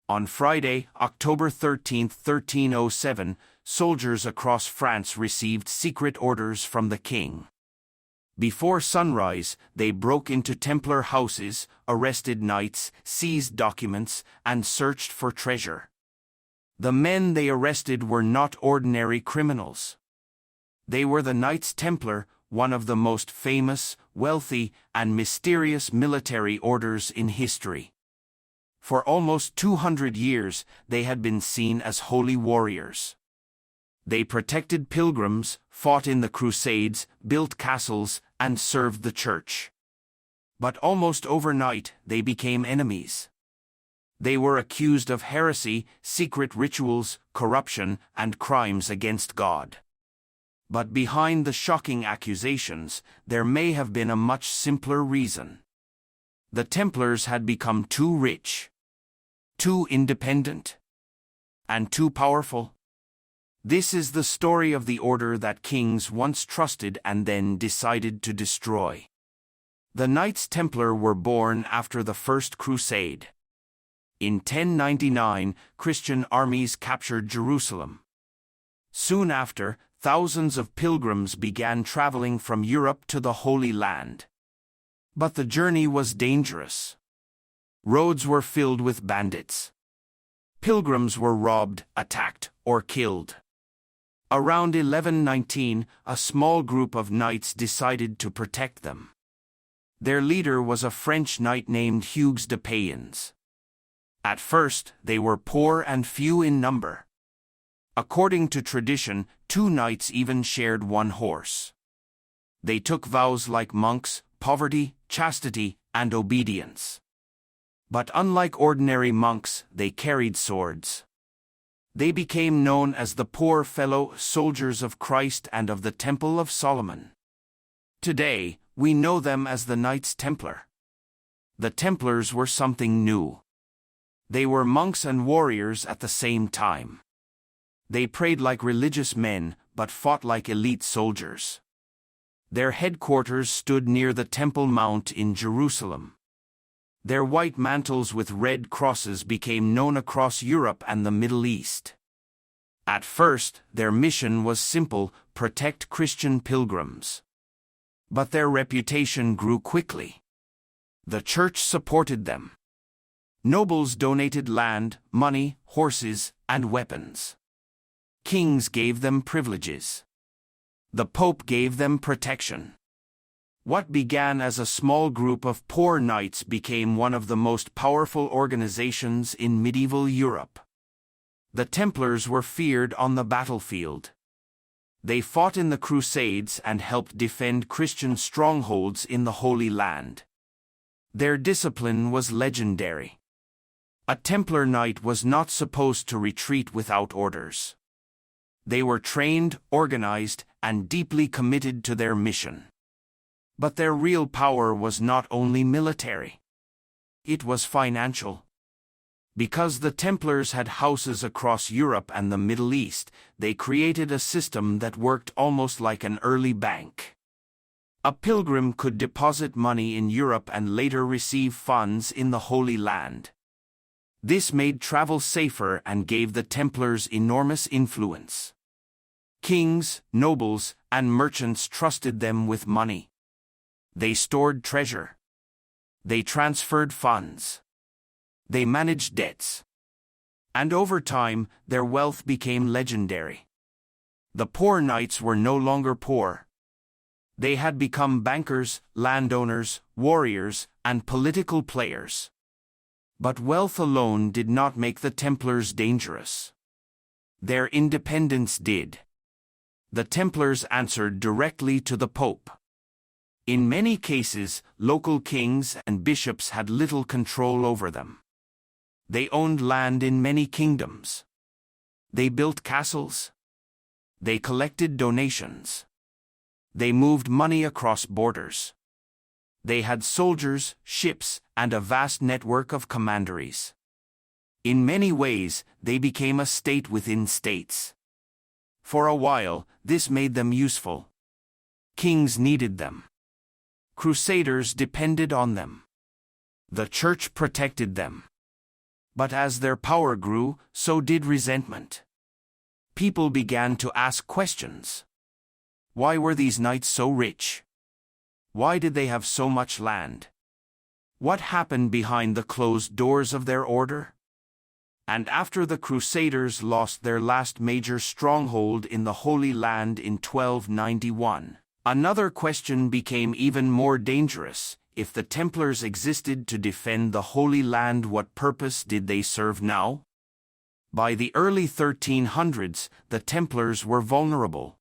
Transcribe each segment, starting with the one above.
On Friday, October 13, 1307, soldiers across France received secret orders from the king. Before sunrise, they broke into Templar houses, arrested knights, seized documents, and searched for treasure. The men they arrested were not ordinary criminals. They were the Knights Templar, one of the most famous, wealthy, and mysterious military orders in history. For almost 200 years, they had been seen as holy warriors. They protected pilgrims, fought in the Crusades, built castles, and served the church. But almost overnight, they became enemies. They were accused of heresy, secret rituals, corruption, and crimes against God. But behind the shocking accusations, there may have been a much simpler reason. The Templars had become too rich, too independent, and too powerful. This is the story of the order that kings once trusted and then decided to destroy. The Knights Templar were born after the First Crusade. In 1099, Christian armies captured Jerusalem. Soon after, thousands of pilgrims began traveling from Europe to the Holy Land. But the journey was dangerous. Roads were filled with bandits. Pilgrims were robbed, attacked, or killed. Around 1119, a small group of knights decided to protect them. Their leader was a French knight named Jacques de Molay. At first, they were poor and few in number. According to tradition, 2 knights even shared one horse. They took vows like monks: poverty, chastity, and obedience. But unlike ordinary monks, they carried swords. They became known as the Poor Fellow Soldiers of Christ and of the Temple of Solomon. Today, we know them as the Knights Templar. The Templars were something new. They were monks and warriors at the same time. They prayed like religious men, but fought like elite soldiers. Their headquarters stood near the Temple Mount in Jerusalem. Their white mantles with red crosses became known across Europe and the Middle East. At first, their mission was simple: protect Christian pilgrims. But their reputation grew quickly. The church supported them. Nobles donated land, money, horses, and weapons. Kings gave them privileges. The Pope gave them protection. What began as a small group of poor knights became one of the most powerful organizations in medieval Europe. The Templars were feared on the battlefield. They fought in the Crusades and helped defend Christian strongholds in the Holy Land. Their discipline was legendary. A Templar knight was not supposed to retreat without orders. They were trained, organized, and deeply committed to their mission. But their real power was not only military. It was financial. Because the Templars had houses across Europe and the Middle East, they created a system that worked almost like an early bank. A pilgrim could deposit money in Europe and later receive funds in the Holy Land. This made travel safer and gave the Templars enormous influence. Kings, nobles, and merchants trusted them with money. They stored treasure. They transferred funds. They managed debts. And over time, their wealth became legendary. The poor knights were no longer poor. They had become bankers, landowners, warriors, and political players. But wealth alone did not make the Templars dangerous. Their independence did. The Templars answered directly to the Pope. In many cases, local kings and bishops had little control over them. They owned land in many kingdoms. They built castles. They collected donations. They moved money across borders. They had soldiers, ships, and a vast network of commanderies. In many ways, they became a state within states. For a while, this made them useful. Kings needed them. Crusaders depended on them. The church protected them. But as their power grew, so did resentment. People began to ask questions. Why were these knights so rich? Why did they have so much land? What happened behind the closed doors of their order? And after the Crusaders lost their last major stronghold in the Holy Land in 1291, another question became even more dangerous. If the Templars existed to defend the Holy Land, what purpose did they serve now? By the early 1300s, the Templars were vulnerable.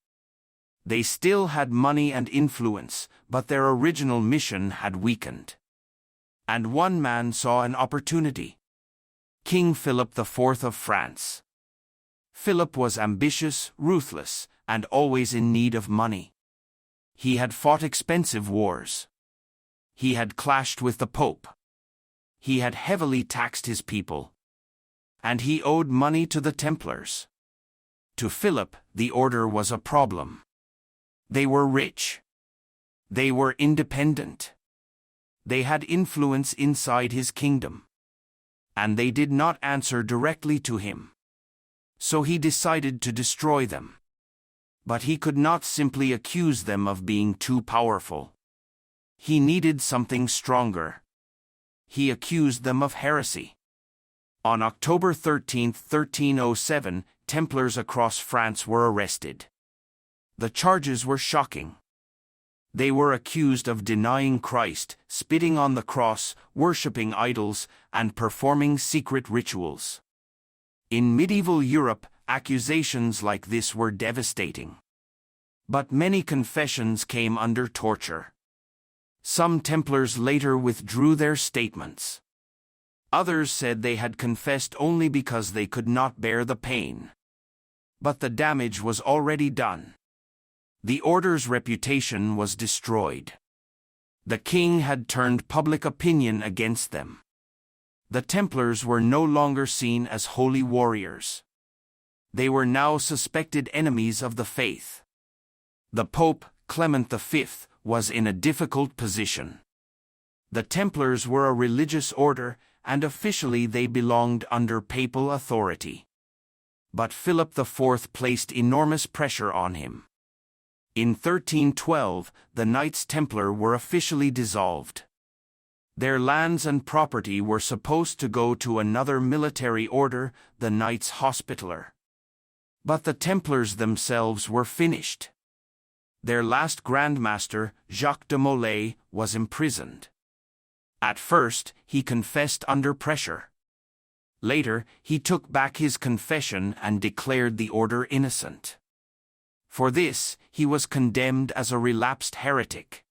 They still had money and influence, but their original mission had weakened. And one man saw an opportunity. King Philip IV of France. Philip was ambitious, ruthless, and always in need of money. He had fought expensive wars. He had clashed with the Pope. He had heavily taxed his people. And he owed money to the Templars. To Philip, the order was a problem. They were rich. They were independent. They had influence inside his kingdom. And they did not answer directly to him. So he decided to destroy them. But he could not simply accuse them of being too powerful. He needed something stronger. He accused them of heresy. On October 13, 1307, Templars across France were arrested. The charges were shocking. They were accused of denying Christ, spitting on the cross, worshipping idols, and performing secret rituals. In medieval Europe, accusations like this were devastating. But many confessions came under torture. Some Templars later withdrew their statements. Others said they had confessed only because they could not bear the pain. But the damage was already done. The order's reputation was destroyed. The king had turned public opinion against them. The Templars were no longer seen as holy warriors. They were now suspected enemies of the faith. The Pope, Clement V, was in a difficult position. The Templars were a religious order, and officially they belonged under papal authority. But Philip IV placed enormous pressure on him. In 1312, the Knights Templar were officially dissolved. Their lands and property were supposed to go to another military order, the Knights Hospitaller. But the Templars themselves were finished. Their last Grand Master, Jacques de Molay, was imprisoned. At first, he confessed under pressure. Later, he took back his confession and declared the order innocent. For this, he was condemned as a relapsed heretic.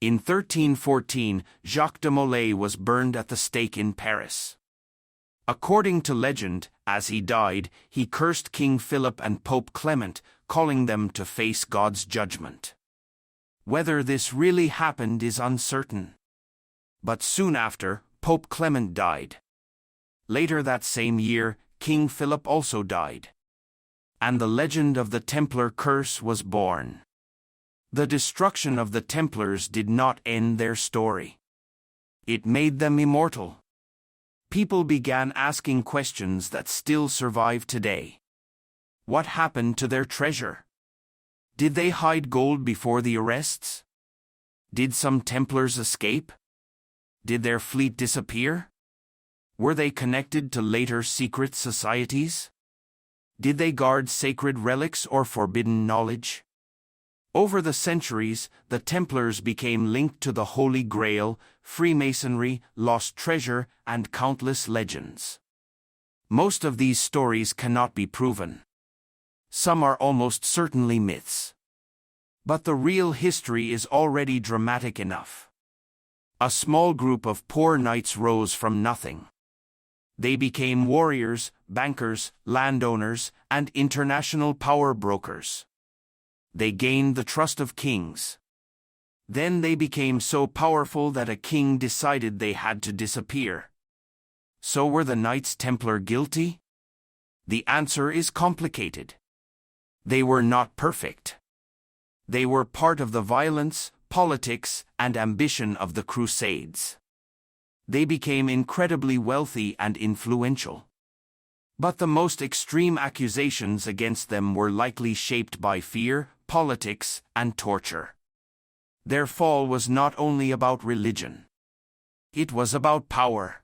In 1314, Jacques de Molay was burned at the stake in Paris. According to legend, as he died, he cursed King Philip and Pope Clement, calling them to face God's judgment. Whether this really happened is uncertain. But soon after, Pope Clement died. Later that same year, King Philip also died. And the legend of the Templar curse was born. The destruction of the Templars did not end their story. It made them immortal. People began asking questions that still survive today. What happened to their treasure? Did they hide gold before the arrests? Did some Templars escape? Did their fleet disappear? Were they connected to later secret societies? Did they guard sacred relics or forbidden knowledge? Over the centuries, the Templars became linked to the Holy Grail, Freemasonry, lost treasure, and countless legends. Most of these stories cannot be proven. Some are almost certainly myths. But the real history is already dramatic enough. A small group of poor knights rose from nothing. They became warriors, bankers, landowners, and international power brokers. They gained the trust of kings. Then they became so powerful that a king decided they had to disappear. So were the Knights Templar guilty? The answer is complicated. They were not perfect. They were part of the violence, politics, and ambition of the Crusades. They became incredibly wealthy and influential. But the most extreme accusations against them were likely shaped by fear, politics, and torture. Their fall was not only about religion. It was about power.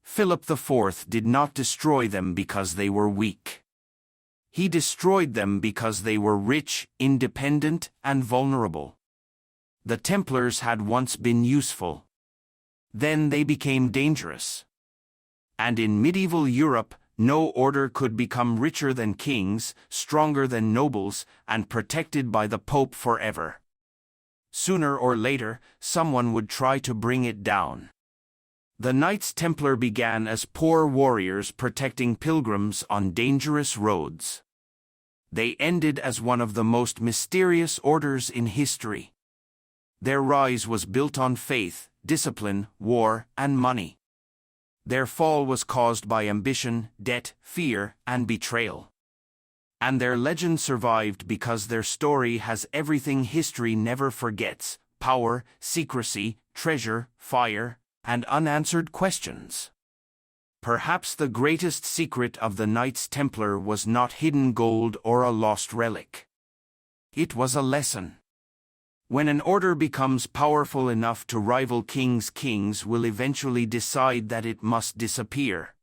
Philip IV did not destroy them because they were weak. He destroyed them because they were rich, independent, and vulnerable. The Templars had once been useful. Then they became dangerous. And in medieval Europe, no order could become richer than kings, stronger than nobles, and protected by the Pope forever. Sooner or later, someone would try to bring it down. The Knights Templar began as poor warriors protecting pilgrims on dangerous roads. They ended as one of the most mysterious orders in history. Their rise was built on faith, discipline, war, and money. Their fall was caused by ambition, debt, fear, and betrayal. And their legend survived because their story has everything history never forgets: power, secrecy, treasure, fire, and unanswered questions. Perhaps the greatest secret of the Knights Templar was not hidden gold or a lost relic. It was a lesson. When an order becomes powerful enough to rival kings will eventually decide that it must disappear.